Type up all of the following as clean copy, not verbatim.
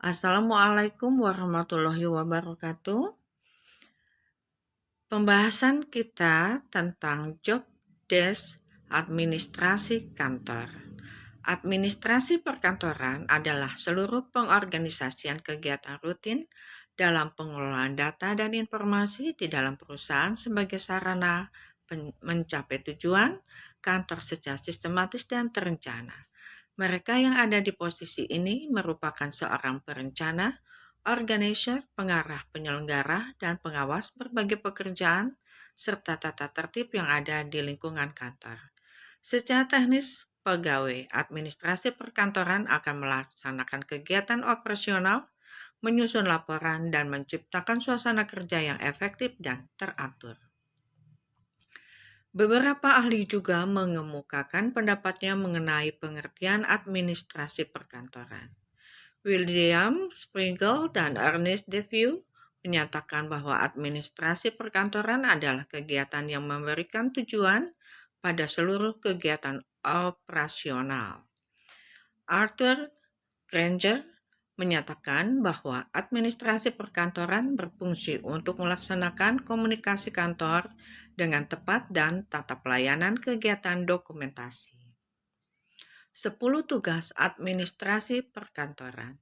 Assalamualaikum warahmatullahi wabarakatuh. Pembahasan kita tentang job desk administrasi kantor. Administrasi perkantoran adalah seluruh pengorganisasian kegiatan rutin dalam pengelolaan data dan informasi di dalam perusahaan sebagai sarana mencapai tujuan kantor secara sistematis dan terencana. Mereka yang ada di posisi ini merupakan seorang perencana, organizer, pengarah, penyelenggara, dan pengawas berbagai pekerjaan serta tata tertib yang ada di lingkungan kantor. Secara teknis, pegawai administrasi perkantoran akan melaksanakan kegiatan operasional, menyusun laporan, dan menciptakan suasana kerja yang efektif dan teratur. Beberapa ahli juga mengemukakan pendapatnya mengenai pengertian administrasi perkantoran. William Sprinkle dan Ernest DeVue menyatakan bahwa administrasi perkantoran adalah kegiatan yang memberikan tujuan pada seluruh kegiatan operasional. Arthur Granger menyatakan bahwa administrasi perkantoran berfungsi untuk melaksanakan komunikasi kantor dengan tepat dan tata pelayanan kegiatan dokumentasi. 10 tugas administrasi perkantoran.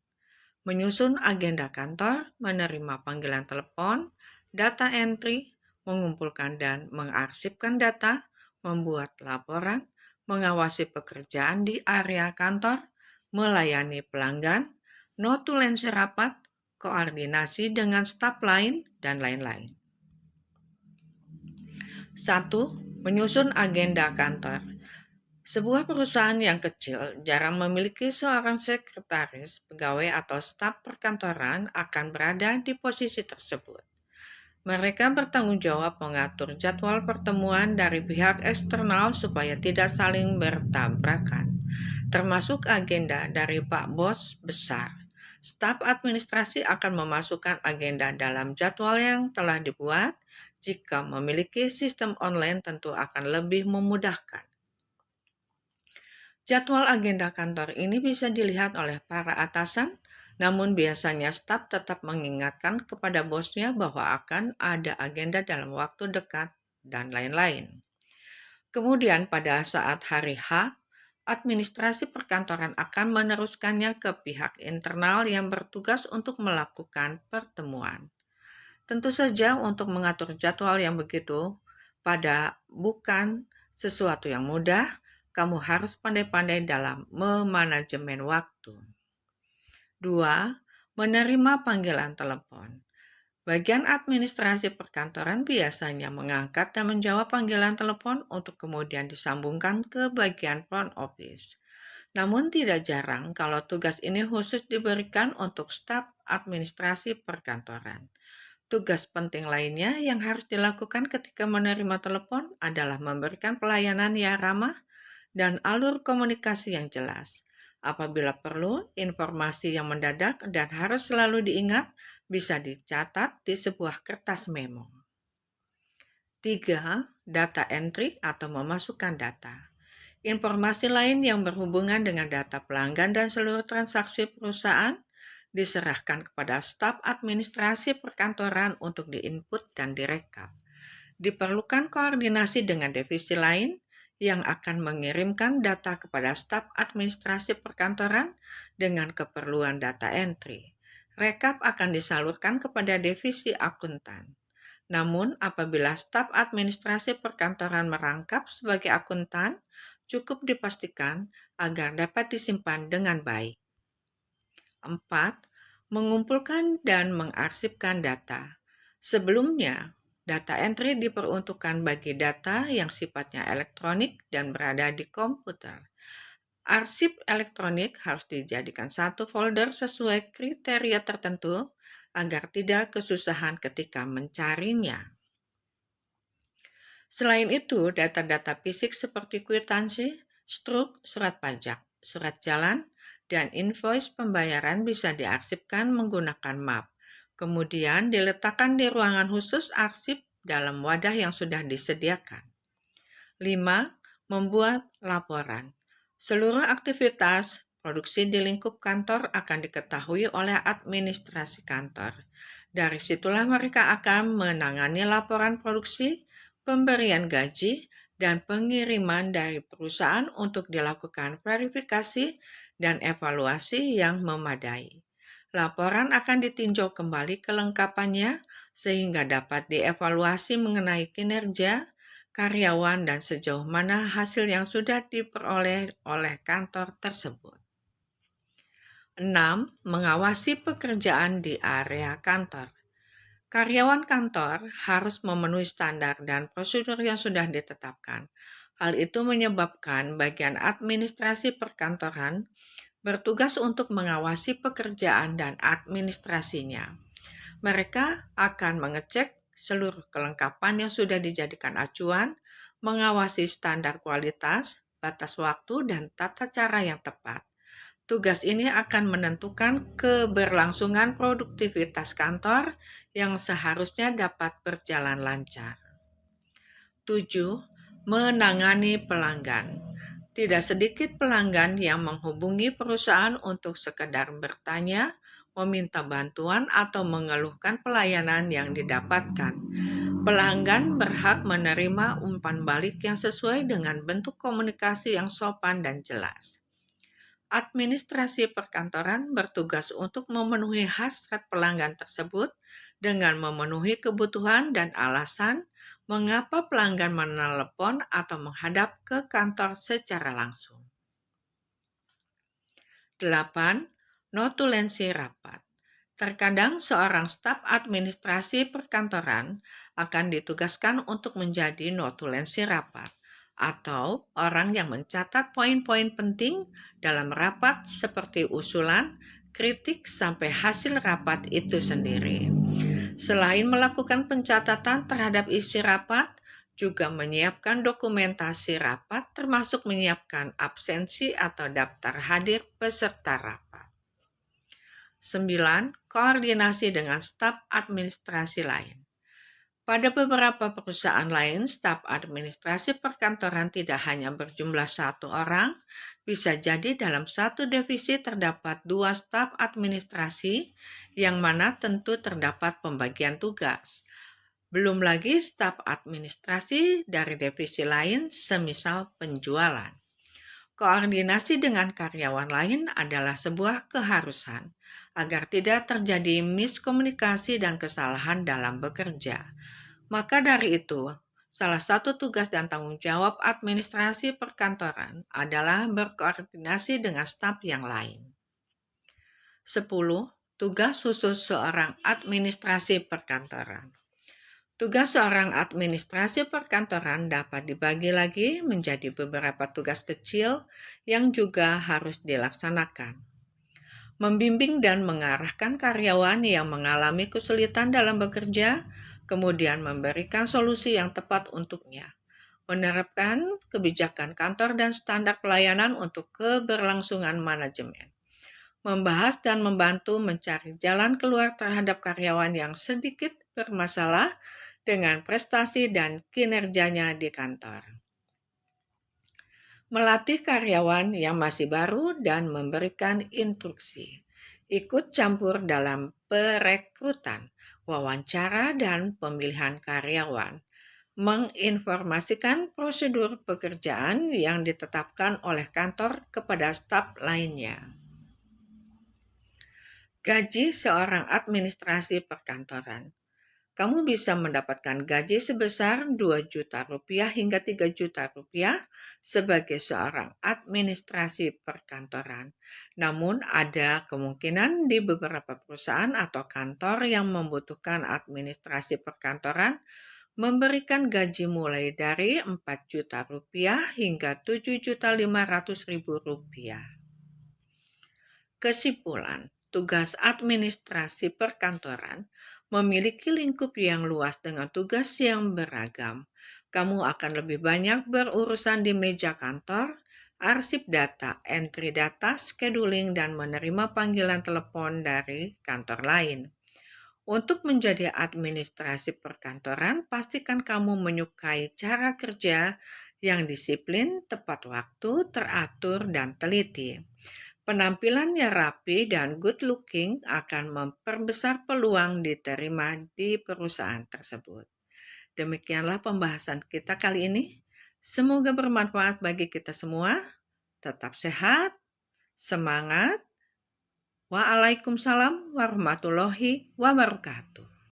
Menyusun agenda kantor, menerima panggilan telepon, data entry, mengumpulkan dan mengarsipkan data, membuat laporan, mengawasi pekerjaan di area kantor, melayani pelanggan, notulensi rapat, koordinasi dengan staf lain, dan lain-lain. 1. Menyusun agenda kantor. Sebuah perusahaan yang kecil jarang memiliki seorang sekretaris, pegawai, atau staf perkantoran akan berada di posisi tersebut. Mereka bertanggung jawab mengatur jadwal pertemuan dari pihak eksternal supaya tidak saling bertabrakan, termasuk agenda dari Pak Bos besar. Staf administrasi akan memasukkan agenda dalam jadwal yang telah dibuat. Jika memiliki sistem online tentu akan lebih memudahkan. Jadwal agenda kantor ini bisa dilihat oleh para atasan, namun biasanya staf tetap mengingatkan kepada bosnya bahwa akan ada agenda dalam waktu dekat dan lain-lain. Kemudian pada saat hari H, administrasi perkantoran akan meneruskannya ke pihak internal yang bertugas untuk melakukan pertemuan. Tentu saja untuk mengatur jadwal yang begitu bukan sesuatu yang mudah. Kamu harus pandai-pandai dalam memanajemen waktu. 2. Menerima panggilan telepon. Bagian administrasi perkantoran biasanya mengangkat dan menjawab panggilan telepon untuk kemudian disambungkan ke bagian front office. Namun tidak jarang kalau tugas ini khusus diberikan untuk staf administrasi perkantoran. Tugas penting lainnya yang harus dilakukan ketika menerima telepon adalah memberikan pelayanan yang ramah dan alur komunikasi yang jelas. Apabila perlu, informasi yang mendadak dan harus selalu diingat bisa dicatat di sebuah kertas memo. 3. Data entry atau memasukkan data. Informasi lain yang berhubungan dengan data pelanggan dan seluruh transaksi perusahaan diserahkan kepada staf administrasi perkantoran untuk diinput dan direkap. Diperlukan koordinasi dengan divisi lain yang akan mengirimkan data kepada staf administrasi perkantoran dengan keperluan data entry. Rekap akan disalurkan kepada divisi akuntan. Namun, apabila staf administrasi perkantoran merangkap sebagai akuntan, cukup dipastikan agar dapat disimpan dengan baik. 4. Mengumpulkan dan mengarsipkan data. Sebelumnya, data entry diperuntukkan bagi data yang sifatnya elektronik dan berada di komputer. Arsip elektronik harus dijadikan satu folder sesuai kriteria tertentu agar tidak kesusahan ketika mencarinya. Selain itu, data-data fisik seperti kwitansi, struk, surat pajak, surat jalan, dan invoice pembayaran bisa diarsipkan menggunakan map. Kemudian diletakkan di ruangan khusus arsip dalam wadah yang sudah disediakan. 5. Membuat laporan. Seluruh aktivitas produksi di lingkup kantor akan diketahui oleh administrasi kantor. Dari situlah mereka akan menangani laporan produksi, pemberian gaji, dan pengiriman dari perusahaan untuk dilakukan verifikasi dan evaluasi yang memadai. Laporan akan ditinjau kembali kelengkapannya sehingga dapat dievaluasi mengenai kinerja karyawan dan sejauh mana hasil yang sudah diperoleh oleh kantor tersebut. 6. Mengawasi pekerjaan di area kantor. Karyawan kantor harus memenuhi standar dan prosedur yang sudah ditetapkan. Hal itu menyebabkan bagian administrasi perkantoran bertugas untuk mengawasi pekerjaan dan administrasinya. Mereka akan mengecek seluruh kelengkapan yang sudah dijadikan acuan, mengawasi standar kualitas, batas waktu, dan tata cara yang tepat. Tugas ini akan menentukan keberlangsungan produktivitas kantor yang seharusnya dapat berjalan lancar. 7. Menangani pelanggan. Tidak sedikit pelanggan yang menghubungi perusahaan untuk sekedar bertanya, meminta bantuan, atau mengeluhkan pelayanan yang didapatkan. Pelanggan berhak menerima umpan balik yang sesuai dengan bentuk komunikasi yang sopan dan jelas. Administrasi perkantoran bertugas untuk memenuhi hasrat pelanggan tersebut dengan memenuhi kebutuhan dan alasan mengapa pelanggan menelepon atau menghadap ke kantor secara langsung. 8. Notulensi rapat. Terkadang seorang staf administrasi perkantoran akan ditugaskan untuk menjadi notulensi rapat atau orang yang mencatat poin-poin penting dalam rapat seperti usulan, kritik, sampai hasil rapat itu sendiri. Selain melakukan pencatatan terhadap isi rapat, juga menyiapkan dokumentasi rapat termasuk menyiapkan absensi atau daftar hadir peserta rapat. 9. Koordinasi dengan staf administrasi lain. Pada beberapa perusahaan lain, staf administrasi perkantoran tidak hanya berjumlah 1 orang, bisa jadi dalam satu divisi terdapat 2 staf administrasi, yang mana tentu terdapat pembagian tugas. Belum lagi staf administrasi dari divisi lain, semisal penjualan. Koordinasi dengan karyawan lain adalah sebuah keharusan, agar tidak terjadi miskomunikasi dan kesalahan dalam bekerja. Maka dari itu, salah satu tugas dan tanggung jawab administrasi perkantoran adalah berkoordinasi dengan staf yang lain. 10. Tugas khusus seorang administrasi perkantoran. Tugas seorang administrasi perkantoran dapat dibagi lagi menjadi beberapa tugas kecil yang juga harus dilaksanakan. Membimbing dan mengarahkan karyawan yang mengalami kesulitan dalam bekerja, kemudian memberikan solusi yang tepat untuknya. Menerapkan kebijakan kantor dan standar pelayanan untuk keberlangsungan manajemen. Membahas dan membantu mencari jalan keluar terhadap karyawan yang sedikit bermasalah dengan prestasi dan kinerjanya di kantor. Melatih karyawan yang masih baru dan memberikan instruksi. Ikut campur dalam perekrutan, wawancara, dan pemilihan karyawan. Menginformasikan prosedur pekerjaan yang ditetapkan oleh kantor kepada staf lainnya. Gaji seorang administrasi perkantoran. Kamu bisa mendapatkan gaji sebesar 2 juta rupiah hingga 3 juta rupiah sebagai seorang administrasi perkantoran. Namun ada kemungkinan di beberapa perusahaan atau kantor yang membutuhkan administrasi perkantoran memberikan gaji mulai dari 4 juta rupiah hingga 7.500.000 rupiah. Kesimpulan, tugas administrasi perkantoran memiliki lingkup yang luas dengan tugas yang beragam. Kamu akan lebih banyak berurusan di meja kantor, arsip data, entry data, scheduling, dan menerima panggilan telepon dari kantor lain. Untuk menjadi administrasi perkantoran, pastikan kamu menyukai cara kerja yang disiplin, tepat waktu, teratur, dan teliti. Penampilannya rapi dan good looking akan memperbesar peluang diterima di perusahaan tersebut. Demikianlah pembahasan kita kali ini. Semoga bermanfaat bagi kita semua. Tetap sehat, semangat. Waalaikumsalam warahmatullahi wabarakatuh.